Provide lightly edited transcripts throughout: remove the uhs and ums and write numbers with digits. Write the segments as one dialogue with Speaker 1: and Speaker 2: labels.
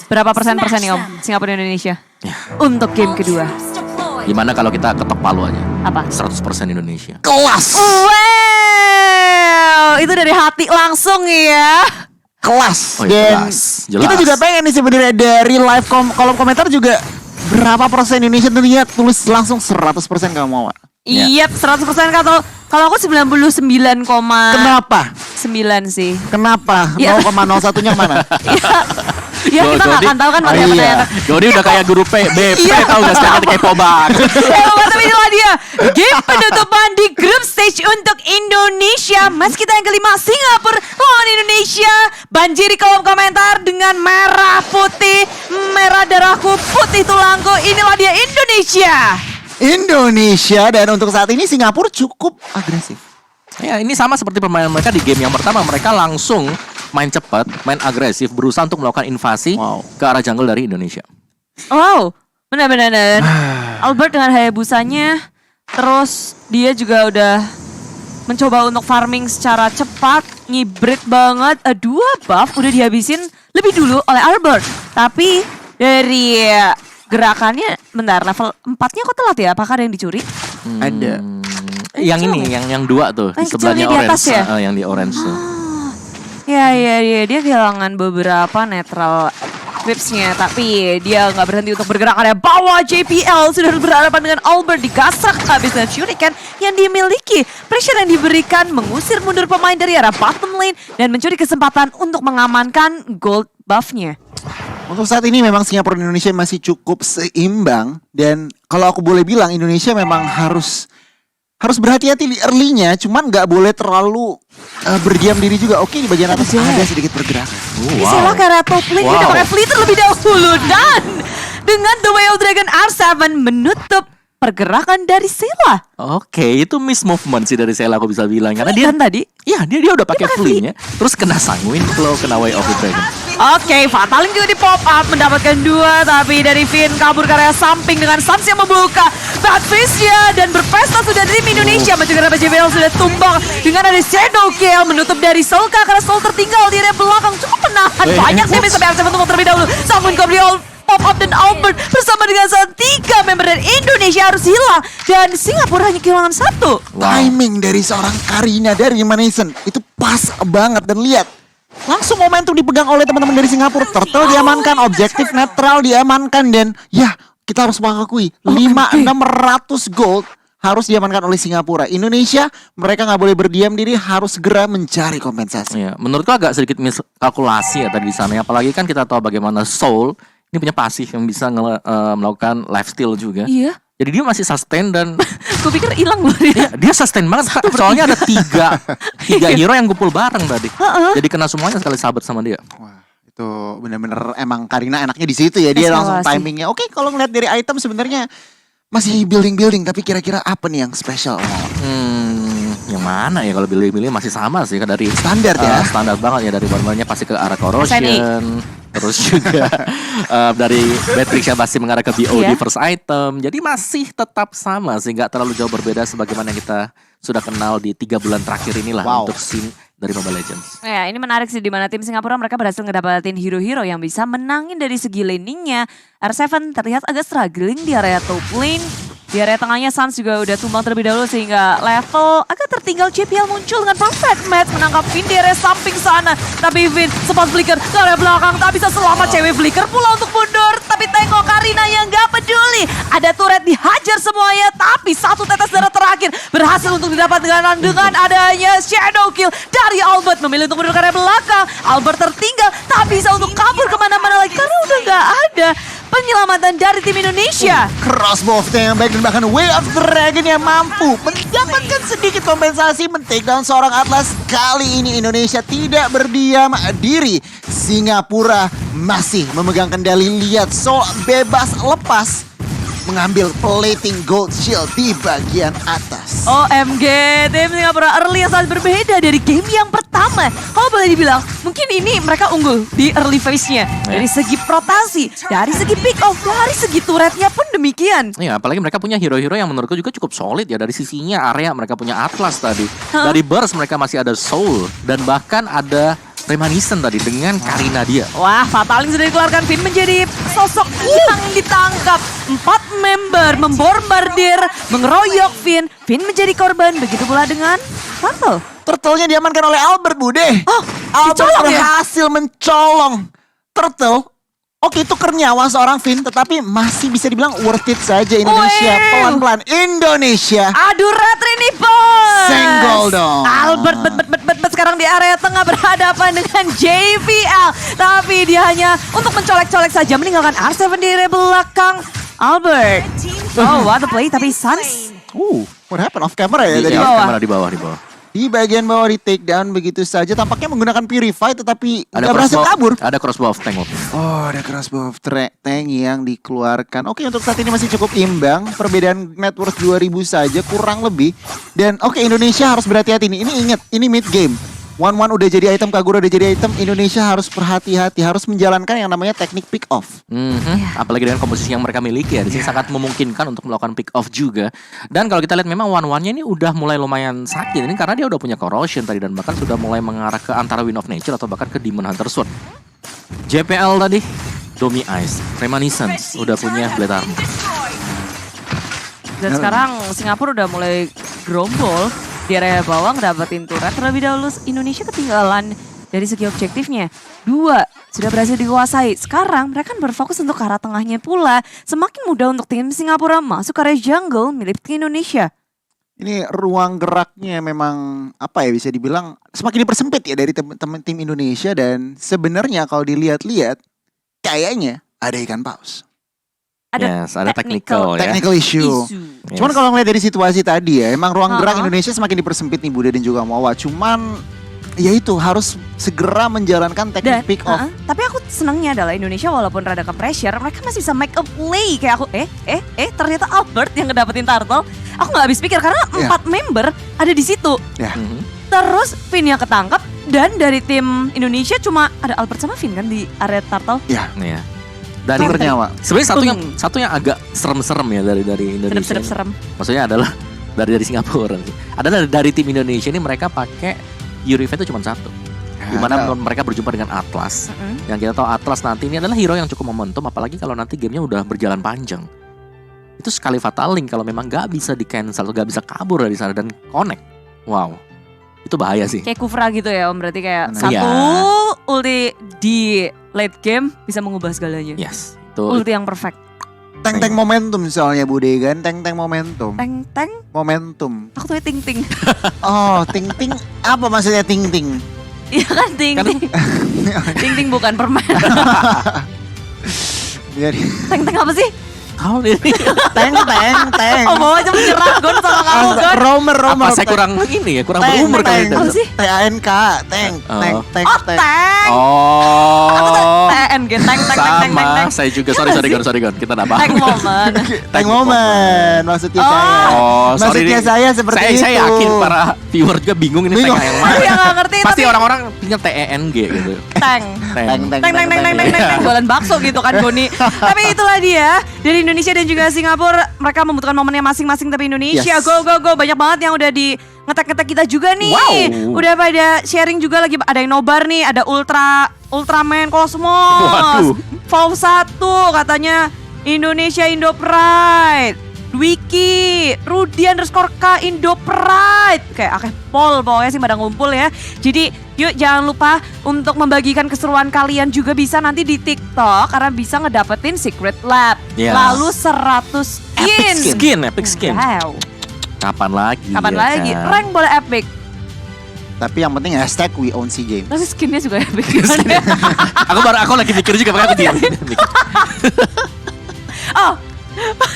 Speaker 1: Berapa persen nih Om Singapura dan Indonesia untuk game kedua?
Speaker 2: Gimana kalau kita ketok palu aja?
Speaker 1: Apa?
Speaker 2: 100% Indonesia.
Speaker 3: Kelas.
Speaker 1: Wow, itu dari hati langsung ya.
Speaker 3: Kelas.
Speaker 2: Oh,
Speaker 3: Dan
Speaker 2: jelas.
Speaker 3: kita juga pengen nih sebenarnya dari live kolom komentar juga berapa persen Indonesia tentunya tulis langsung 100% kamu mau.
Speaker 1: Iya, 100% kalau aku 99,9
Speaker 3: Kenapa?
Speaker 1: sih.
Speaker 3: Kenapa?
Speaker 1: Ya.
Speaker 3: 0,01-nya mana?
Speaker 1: Ya kita nggak akan tahu kan
Speaker 2: Oh,
Speaker 1: mana
Speaker 2: iya. Dodi udah kayak guru BP
Speaker 1: Iya.
Speaker 2: tau gak sekarang kepo banget.
Speaker 1: Tapi inilah dia game penutupan di grup stage untuk Indonesia. Match kita yang kelima, Singapura lawan Indonesia. Banjiri kolom komentar dengan merah putih, merah darahku, putih tulangku. Inilah dia Indonesia.
Speaker 3: Dan untuk saat ini Singapura cukup agresif.
Speaker 2: Ya, ini sama seperti permainan mereka di game yang pertama. Mereka langsung main cepat, main agresif, berusaha untuk melakukan invasi ke arah jungle dari Indonesia.
Speaker 1: Wow, benar-benar. Albert dengan Hayabusanya, terus dia juga udah mencoba untuk farming secara cepat, ngibrit banget. Dua buff udah dihabisin lebih dulu oleh Albert. Tapi dari gerakannya, bentar, level 4-nya kok telat ya? Apakah ada yang dicuri?
Speaker 3: Ada.
Speaker 2: Yang ini, yang dua tuh, di sebelahnya
Speaker 1: kecilnya di atas
Speaker 2: orange.
Speaker 1: ya?
Speaker 2: Yang di orange tuh.
Speaker 1: Ya, dia kehilangan beberapa netral clipsnya, tapi dia nggak berhenti untuk bergerak. Ada bawah JPL sudah berhadapan dengan Albert, digasak habis dengan shuriken yang dimiliki. Pressure yang diberikan mengusir mundur pemain dari arah bottom lane dan mencuri kesempatan untuk mengamankan gold buff-nya.
Speaker 3: Untuk saat ini memang Singapura dan Indonesia masih cukup seimbang. Dan kalau aku boleh bilang Indonesia memang harus berhati-hati di early-nya. Cuman nggak boleh terlalu berdiam diri juga. Oke, di bagian atas ada sedikit pergerakan.
Speaker 1: Sela ke arah top lane, kita pakai flitter lebih dahulu. Dan dengan The Way of Dragon R7 menutup pergerakan dari Sela.
Speaker 2: Oke, itu miss movement sih dari Sela aku bisa bilang. Karena dia
Speaker 1: Kan tadi?
Speaker 2: Iya, dia udah pakai flee-nya. Terus kena sanguin flow, kena Way of the Dragon.
Speaker 1: Oke, Fataling juga di pop up mendapatkan 2, tapi dari Finn kabur ke area samping dengan Sans yang membuka Badfish-nya dan berpesta sudah tim Indonesia. Mencegah JBL sudah tumbang dengan ada Shadow Kill menutup dari Solka karena Sol tertinggal di area belakang cukup menahan banyak damage sampai RC untuk terlebih dahulu. Namun Gabriel pop up dan Albert bersama dengan 3 member dari Indonesia harus hilang dan Singapura hanya kehilangan 1.
Speaker 3: Timing dari seorang Karina dari Malaysian itu pas banget. Dan lihat, langsung momentum dipegang oleh teman-teman dari Singapura. Turtle diamankan, objektif netral diamankan. Dan ya, kita harus mengakui 5.600 gold harus diamankan oleh Singapura. Indonesia, mereka nggak boleh berdiam diri, harus segera mencari kompensasi.
Speaker 2: Iya, menurutku agak sedikit miskalkulasi ya tadi di sana. Apalagi kan kita tahu bagaimana Soul ini punya pasif yang bisa melakukan lifesteal juga.
Speaker 1: Iya.
Speaker 2: Jadi dia masih sustain dan
Speaker 1: Gue pikir hilang loh dia.
Speaker 2: dia sustain banget. Soalnya ada tiga hero yang kumpul bareng tadi. Jadi kena semuanya sekali sahabat sama dia.
Speaker 3: Wah, itu benar-benar emang Karina enaknya di situ ya. Dia langsung timingnya. Oke, kalau ngeliat dari item sebenarnya masih building, tapi kira-kira apa nih yang spesial?
Speaker 2: Yang mana ya kalau pilih-pilih masih sama sih kan dari
Speaker 3: Standar ya.
Speaker 2: Standar banget ya, dari warnanya pasti ke arah corrosion. Terus juga dari Matrix yang pasti mengarah ke BOD first item. Jadi masih tetap sama sih, nggak terlalu jauh berbeda sebagaimana yang kita sudah kenal di 3 bulan terakhir inilah untuk scene dari Mobile Legends.
Speaker 1: Ya, ini menarik sih di mana tim Singapura mereka berhasil ngedapatin hero-hero yang bisa menangin dari segi laningnya. R7 terlihat agak struggling di area top lane. Di area tengahnya Sans juga udah tumbang terlebih dahulu sehingga level agak tertinggal. JPL muncul dengan perfect match menangkap Vin di area samping sana. Tapi Vin sempat flicker ke area belakang, tak bisa selamat. Cewek flicker pula untuk mundur. Tapi tengok Karina yang gak peduli. Ada turret dihajar semuanya, tapi 1 tetes darah terakhir berhasil untuk didapat dengan adanya Shadow Kill dari Albert. Memilih untuk mundur ke area belakang. Albert tertinggal, tak bisa untuk kabur kemana-mana lagi karena udah gak ada penyelamatan dari tim Indonesia.
Speaker 3: Crossbow yang baik dan bahkan Way of Dragon yang mampu mendapatkan sedikit kompensasi men-take down seorang Atlas. Kali ini Indonesia tidak berdiam diri. Singapura masih memegang kendali. Lihat, Sol bebas lepas mengambil plating gold shield di bagian atas.
Speaker 1: OMG, tim Singapura early yang sangat berbeda dari game yang pertama. Kalau boleh dibilang, mungkin ini mereka unggul di early phase-nya. Dari segi rotasi, dari segi pick off, dari segi turretnya pun demikian.
Speaker 2: Iya, apalagi mereka punya hero-hero yang menurutku juga cukup solid ya. Dari sisinya area mereka punya Atlas tadi. Dari burst mereka masih ada Soul. Dan bahkan ada Reminiscent tadi dengan Karina dia.
Speaker 1: Wah, Fataling sudah dikeluarkan. Finn menjadi sosok yang ditangkap. 4 member membombardir, mengeroyok Finn. Finn menjadi korban. Begitu pula dengan Turtle.
Speaker 3: Turtle-nya diamankan oleh Albert, Bude.
Speaker 1: Oh,
Speaker 3: Albert
Speaker 1: dicolong ya?
Speaker 3: berhasil mencolong Turtle. Oke, tuker nyawa seorang Finn, tetapi masih bisa dibilang worth it saja Indonesia.
Speaker 1: Wih.
Speaker 3: Pelan-pelan Indonesia.
Speaker 1: Aduh, Retri nih, bos.
Speaker 3: Senggol dong.
Speaker 1: Albert bet sekarang di area tengah berhadapan dengan JVL. Tapi dia hanya untuk mencolek-colek saja, meninggalkan R7 di area belakang. Albert. Oh, what a play. Tapi Suns.
Speaker 3: What happened off camera ya tadi?
Speaker 1: bawah.
Speaker 2: Kamera di bawah.
Speaker 3: Di bagian bawah di take down begitu saja. Tampaknya menggunakan Purify tetapi nggak berhasil kabur.
Speaker 2: Ada crossbow of tank.
Speaker 3: Oh, ada crossbow of tank yang dikeluarkan. Oke, untuk saat ini masih cukup imbang. Perbedaan net worth 2000 saja kurang lebih. Dan oke, Indonesia harus berhati-hati nih. Ini ingat, ini mid game. 1-1 udah jadi item, Kagura udah jadi item. Indonesia harus berhati-hati, harus menjalankan yang namanya teknik pick off.
Speaker 2: Apalagi dengan komposisi yang mereka miliki ya, di sini sangat memungkinkan untuk melakukan pick off juga. Dan kalau kita lihat memang one-one-nya ini udah mulai lumayan sakit ini karena dia udah punya corrosion tadi dan bahkan sudah mulai mengarah ke antara Wind of Nature atau bahkan ke Demon Hunter Sword. JPL tadi, Domi Ice, Reminiscence udah punya Blade Armor.
Speaker 1: Dan sekarang Singapura udah mulai gerombol di area bawah ngedapetin turret. Terlebih dahulu Indonesia ketinggalan dari segi objektifnya. 2 sudah berhasil dikuasai. Sekarang mereka kan berfokus untuk ke arah tengahnya pula. Semakin mudah untuk tim Singapura masuk ke area jungle milik tim Indonesia.
Speaker 3: Ini ruang geraknya memang apa ya bisa dibilang semakin dipersempit ya dari teman-teman tim Indonesia dan sebenarnya kalau dilihat-lihat kayaknya ada ikan paus.
Speaker 2: Ada technical ya.
Speaker 3: Technical issue.
Speaker 2: Yes.
Speaker 3: Cuman kalau ngeliat dari situasi tadi ya, emang ruang gerak
Speaker 1: Uh-uh.
Speaker 3: Indonesia semakin dipersempit nih Bude dan juga Mowa. Cuman ya itu harus segera menjalankan teknik pick off.
Speaker 1: Tapi aku senangnya adalah Indonesia walaupun rada ke pressure, mereka masih bisa make a play. Kayak aku, ternyata Albert yang ngedapetin turtle. Aku gak habis pikir karena 4 member ada di situ.
Speaker 3: Ya.
Speaker 1: Terus Finn yang ketangkep dan dari tim Indonesia cuma ada Albert sama Finn kan di area turtle.
Speaker 3: Ya.
Speaker 2: Iya. Dan
Speaker 3: Tuker nyawa.
Speaker 2: sebenarnya satu yang agak serem-serem ya dari Indonesia.
Speaker 1: Serem.
Speaker 2: Maksudnya adalah dari Singapura sih. Adalah dari tim Indonesia ini mereka pakai Yurive itu cuma satu. Dimana mereka berjumpa dengan Atlas. Yang kita tahu Atlas nanti ini adalah hero yang cukup momentum. Apalagi kalau nanti gamenya udah berjalan panjang. Itu sekali Fataling kalau memang gak bisa di cancel, gak bisa kabur dari sana dan connect. Wow, itu bahaya sih.
Speaker 1: Kayak Kufra gitu ya Om, berarti kayak
Speaker 3: Nah,
Speaker 1: satu
Speaker 2: iya.
Speaker 1: ulti di late game bisa mengubah segalanya.
Speaker 2: Yes, itu
Speaker 1: Ulti yang perfect.
Speaker 3: Tank momentum soalnya Bude kan, tank momentum.
Speaker 1: Tank,
Speaker 3: Momentum.
Speaker 1: aku tuh ting.
Speaker 3: Oh, ting apa maksudnya ting?
Speaker 1: Iya kan ting. Ting bukan permen.
Speaker 3: Jadi
Speaker 1: Tank apa sih?
Speaker 2: tahu ini.
Speaker 3: tank.
Speaker 1: Oh bawa aja menyerah Gon sama kamu Gon.
Speaker 3: Romer.
Speaker 2: Apa saya kurang ini ya, kurang berumur kali
Speaker 1: Apa
Speaker 2: itu.
Speaker 1: sih?
Speaker 3: TANK, tank.
Speaker 1: Oh tank.
Speaker 2: Oh.
Speaker 1: TNG tank.
Speaker 2: Sama, saya juga. Sorry Gon, kita nggak
Speaker 1: Tank
Speaker 2: paham.
Speaker 1: moment.
Speaker 3: Tank moment maksudnya
Speaker 1: Oh.
Speaker 3: saya.
Speaker 2: Oh, sorry
Speaker 3: Maksudnya
Speaker 2: nih.
Speaker 3: saya seperti itu.
Speaker 2: Saya yakin para viewer juga bingung ini
Speaker 3: Bingung.
Speaker 2: tank yang mana.
Speaker 1: Iya gak ngerti
Speaker 2: Pasti
Speaker 1: tapi
Speaker 2: orang-orang punya TENG gitu.
Speaker 1: tank. Teng jualan bakso gitu kan Goni. Tapi itulah dia dari Indonesia dan juga Singapura, mereka membutuhkan momennya masing-masing tapi Indonesia
Speaker 3: Yes.
Speaker 1: go banyak banget yang udah di ngetek kita juga nih.
Speaker 2: Wow.
Speaker 1: Udah pada sharing juga lagi ada yang nobar nih, ada Ultraman Cosmos.
Speaker 2: Waduh.
Speaker 1: Vow 1 katanya Indonesia Indo Pride. Wiki, Rudy_K Indo Pride. Kayak akeh pol pokoknya sih pada ngumpul ya. Jadi yuk jangan lupa untuk membagikan keseruan kalian juga bisa nanti di TikTok karena bisa ngedapetin Secret Lab.
Speaker 2: Yes.
Speaker 1: Lalu 100 skin.
Speaker 2: Epic skin.
Speaker 1: Wow.
Speaker 2: Kapan lagi?
Speaker 1: Kapan
Speaker 2: ya
Speaker 1: lagi?
Speaker 2: kan?
Speaker 1: Rank boleh epic.
Speaker 3: Tapi yang penting hashtag we own SEA Games.
Speaker 1: Tapi skinnya juga epic.
Speaker 2: aku lagi mikir juga makanya aku diam.
Speaker 1: Oh,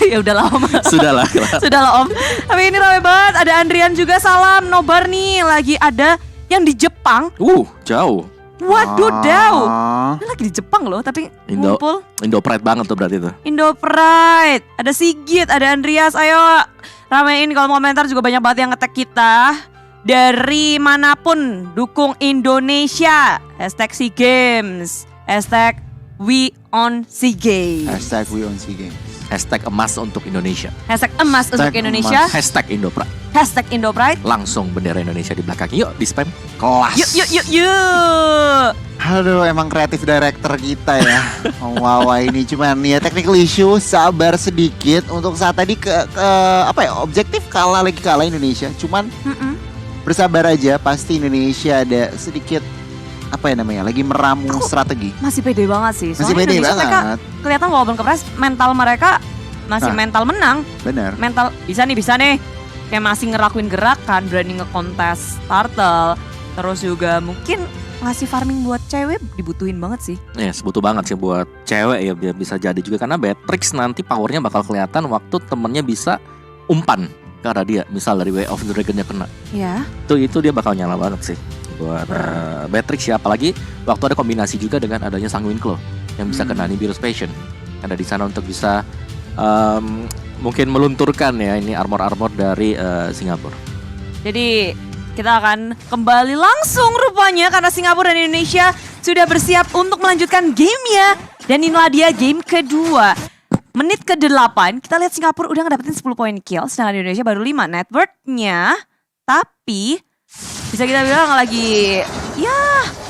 Speaker 1: ya udahlah Om.
Speaker 2: Sudahlah.
Speaker 1: Sudahlah Om. Tapi ini rame banget. Ada Andrian juga salam nobar nih. Lagi ada yang di Jepang.
Speaker 2: Jauh.
Speaker 1: Waduh daw.
Speaker 3: Ah.
Speaker 1: Ini lagi di Jepang loh tapi
Speaker 2: Indo.
Speaker 1: ngumpul.
Speaker 2: Indo Pride banget tuh berarti tuh.
Speaker 1: Indo Pride. Ada Sigit, ada Andreas. Ayo ramein kalau komentar juga banyak banget yang ngetek kita. Dari manapun dukung Indonesia. Hashtag SEA Games. Hashtag we on SEA Games.
Speaker 3: Hashtag we own SEA Games.
Speaker 2: Hashtag emas untuk Indonesia.
Speaker 1: Hashtag emas untuk
Speaker 3: Hashtag
Speaker 1: Indonesia.
Speaker 3: emas.
Speaker 2: Hashtag Indo Pride.
Speaker 1: #IndoPride.
Speaker 2: Langsung bendera Indonesia di belakang. Yuk di spam.
Speaker 3: Kelas.
Speaker 1: Yuk.
Speaker 3: Aduh, emang kreatif director kita ya. Wawa ini cuman ya technical issue, sabar sedikit untuk saat tadi objektif kalah Indonesia. Cuman bersabar aja, pasti Indonesia ada sedikit lagi meramu strategi.
Speaker 1: Masih pede banget sih.
Speaker 3: Masih pede
Speaker 1: Indonesia
Speaker 3: banget.
Speaker 1: Mereka kelihatan walaupun kepres, mental mereka masih mental menang.
Speaker 3: Bener.
Speaker 1: Mental bisa nih. Kayak masih ngelakuin gerakan, berani ngekontes turtle. Terus juga mungkin ngasih farming buat cewek dibutuhin banget sih.
Speaker 2: Yes, butuh banget sih buat cewek ya, biar bisa jadi juga. Karena Beatrix nanti powernya bakal kelihatan waktu temennya bisa umpan ke arah dia. Misal dari Way of the Dragon-nya kena.
Speaker 1: Ya.
Speaker 2: Itu dia bakal nyala banget sih buat Beatrix ya. Apalagi waktu ada kombinasi juga dengan adanya Sanguine Claw yang bisa kena Nibiru's Passion. Ada di sana untuk bisa mungkin melunturkan ya ini armor-armor dari Singapura.
Speaker 1: Jadi kita akan kembali langsung rupanya karena Singapura dan Indonesia sudah bersiap untuk melanjutkan gamenya. Dan inilah dia game kedua. Menit ke-8 kita lihat Singapura udah ngedapetin 10 poin kill. Sedangkan Indonesia baru 5 net worth-nya. Tapi bisa kita bilang lagi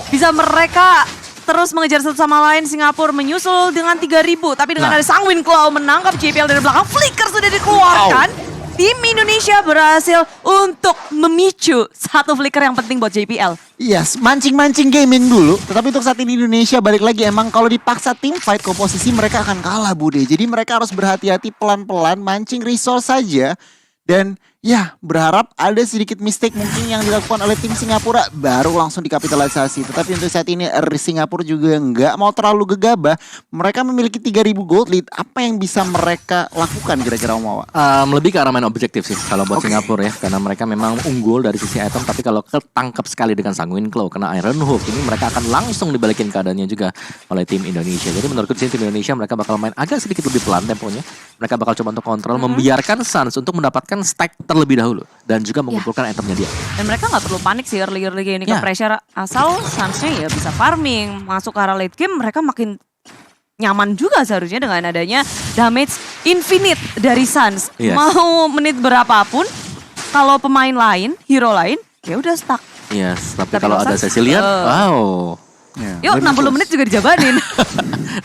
Speaker 1: bisa mereka terus mengejar satu sama lain. Singapura menyusul dengan 3.000. Tapi dengan ada Sanguine Claw menangkap JPL dari belakang. Flicker sudah dikeluarkan. Tim Indonesia berhasil untuk memicu satu flicker yang penting buat JPL.
Speaker 3: Yes, mancing-mancing gaming dulu. Tetapi untuk saat ini Indonesia balik lagi emang kalau dipaksa tim fight komposisi mereka akan kalah Bude. Jadi mereka harus berhati-hati pelan-pelan mancing resource saja. Dan ya berharap ada sedikit mistake mungkin yang dilakukan oleh tim Singapura baru langsung dikapitalisasi. Tetapi untuk saat ini Singapura juga nggak mau terlalu gegabah. Mereka memiliki 3.000 gold lead. Apa yang bisa mereka lakukan kira-kira Om Wawa?
Speaker 2: Lebih ke arah main objektif sih kalau buat Singapura ya. Karena mereka memang unggul dari sisi item. Tapi kalau ketangkap sekali dengan Sanguine Claw kena Iron Hook, ini mereka akan langsung dibalikin keadaannya juga oleh tim Indonesia. Jadi menurutku di sini tim Indonesia mereka bakal main agak sedikit lebih pelan temponya. Mereka bakal coba untuk kontrol, membiarkan Suns untuk mendapatkan stack terlebih dahulu. Dan juga mengumpulkan itemnya dia.
Speaker 1: Dan mereka nggak perlu panik sih early ini ke pressure. Asal Suns-nya ya bisa farming. Masuk ke arah late game mereka makin nyaman juga seharusnya dengan adanya damage infinite dari Suns.
Speaker 2: Yes.
Speaker 1: Mau menit berapapun, kalau pemain lain, hero lain, ya udah stuck.
Speaker 2: Yes, tapi kalau ada Cecilian, wow.
Speaker 1: Yuk 60 menit juga dijabanin.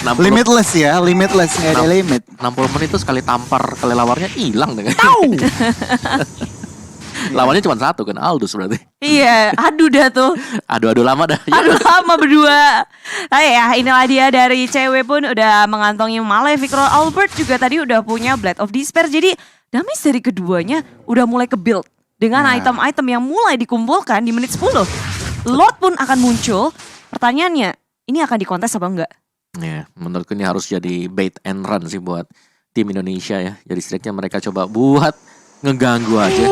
Speaker 2: 60,
Speaker 3: Limitless ya, limitless, nggak ada limit.
Speaker 2: 60 menit itu sekali tampar kelelawarnya hilang dengan. Lawannya cuma satu kan, Aldous berarti.
Speaker 1: Iya, aduh dah tuh.
Speaker 2: Aduh lama dah.
Speaker 1: Aduh lama berdua. Nah ya inilah dia dari cewek pun udah mengantongi Malefic Roll. Albert juga tadi udah punya Blade of Despair. Jadi damage dari keduanya udah mulai ke-build. Dengan item-item yang mulai dikumpulkan di menit 10. Lord pun akan muncul. Pertanyaannya, ini akan dikontes apa enggak?
Speaker 2: Ya, menurutku ini harus jadi bait and run sih buat tim Indonesia ya. Jadi setidaknya mereka coba buat ngeganggu aja.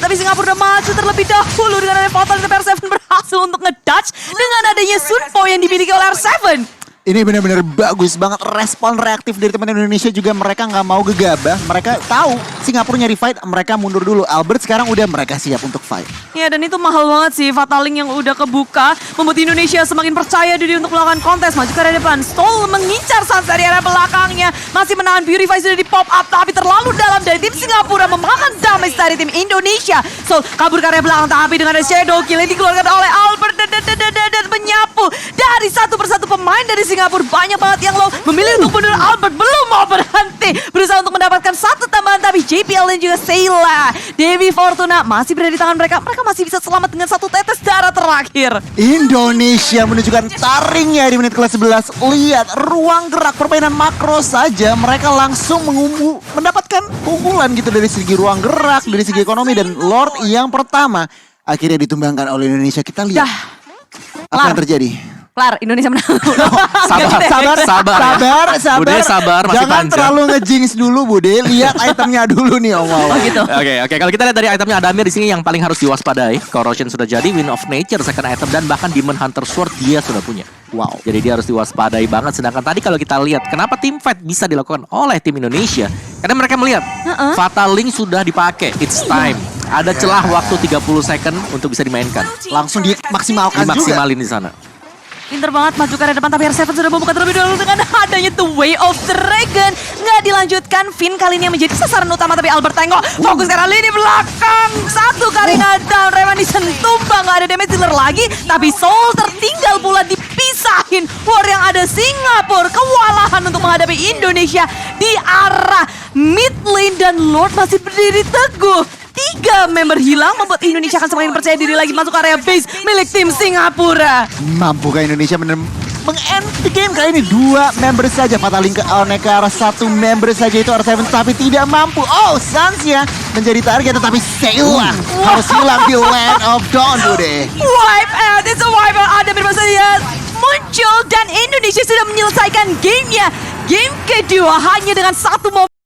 Speaker 1: Tapi Singapura udah maju terlebih dahulu dengan adanya Fatal dan R7 berhasil untuk ngedodge dengan adanya Sunpo yang dimiliki oleh R7.
Speaker 3: Ini benar-benar bagus banget respon reaktif dari teman Indonesia juga, mereka nggak mau gegabah. Mereka tahu Singapura nyari fight, mereka mundur dulu. Albert sekarang udah mereka siap untuk fight.
Speaker 1: Ya dan itu mahal banget sih Fataling yang udah kebuka, membuat Indonesia semakin percaya diri untuk melakukan kontes. Maju ke arah depan, Stol mengincar Suns dari arah belakangnya, masih menahan Purify sudah di pop up tapi terlalu dalam dari tim Singapura memakan damage dari tim Indonesia. Stol kabur ke arah belakang tapi dengan ada Shadow Kill yang dikeluarkan oleh Albert dan menyapu dari satu persatu pemain dari Singapura. Banyak banget yang low memilih untuk mundur. Albert belum mau berhenti, berusaha untuk mendapatkan satu tambahan tapi JPL dan juga Sayla, Dewi Fortuna masih berada di tangan mereka. Mereka masih bisa selamat dengan satu tetes darah terakhir.
Speaker 3: Indonesia menunjukkan taringnya di menit ke-11. Lihat ruang gerak permainan makro saja mereka langsung mendapatkan keunggulan gitu dari segi ruang gerak, dari segi ekonomi. Dan Lord yang pertama akhirnya ditumbangkan oleh Indonesia. Kita lihat apa yang terjadi.
Speaker 1: Kelar, Indonesia menang.
Speaker 3: Sabar.
Speaker 2: Bude sabar, masih
Speaker 3: Jangan
Speaker 2: panjang.
Speaker 3: terlalu ngejinx dulu Bude. Lihat itemnya dulu nih Om Wawa.
Speaker 1: Oh gitu.
Speaker 2: Oke. Kalau kita lihat dari itemnya Adamir di sini yang paling harus diwaspadai. Corrosion sudah jadi, Wind of Nature second item dan bahkan Demon Hunter Sword dia sudah punya.
Speaker 3: Wow.
Speaker 2: Jadi dia harus diwaspadai banget. Sedangkan tadi kalau kita lihat kenapa team fight bisa dilakukan oleh tim Indonesia, karena mereka melihat Fatal Link sudah dipakai. It's time. Ada celah waktu 30 second untuk bisa dimainkan.
Speaker 3: Langsung dimaksimalkan juga.
Speaker 2: Dimaksimalin di sana.
Speaker 1: Pinter banget maju ke area depan, tapi R7 sudah membuka terlebih dahulu dengan adanya The Way of Dragon. Nggak dilanjutkan, Finn kali ini yang menjadi sasaran utama, tapi Albert tengok. Fokus ke arah lini belakang. Satu Karina down, Remanescent tumbang, nggak ada damage dealer lagi. Tapi Soul tertinggal pula dipisahin. War yang ada Singapura, kewalahan untuk menghadapi Indonesia di arah mid lane. Dan Lord masih berdiri teguh. 3 member hilang membuat Indonesia akan semakin percaya diri lagi masuk area base milik tim Singapura.
Speaker 3: Mampukah Indonesia meng-end the game kali ini? 2 member saja, Fataling ke Onek ke arah 1 member saja itu R7, tapi tidak mampu. Oh, Sansia menjadi target, tetapi Seilah harus hilang di Land of Dawn, Bude.
Speaker 1: Wipe out, it's a wipe out. Ada bermaksudnya muncul dan Indonesia sudah menyelesaikan gamenya. Game kedua hanya dengan 1 momen.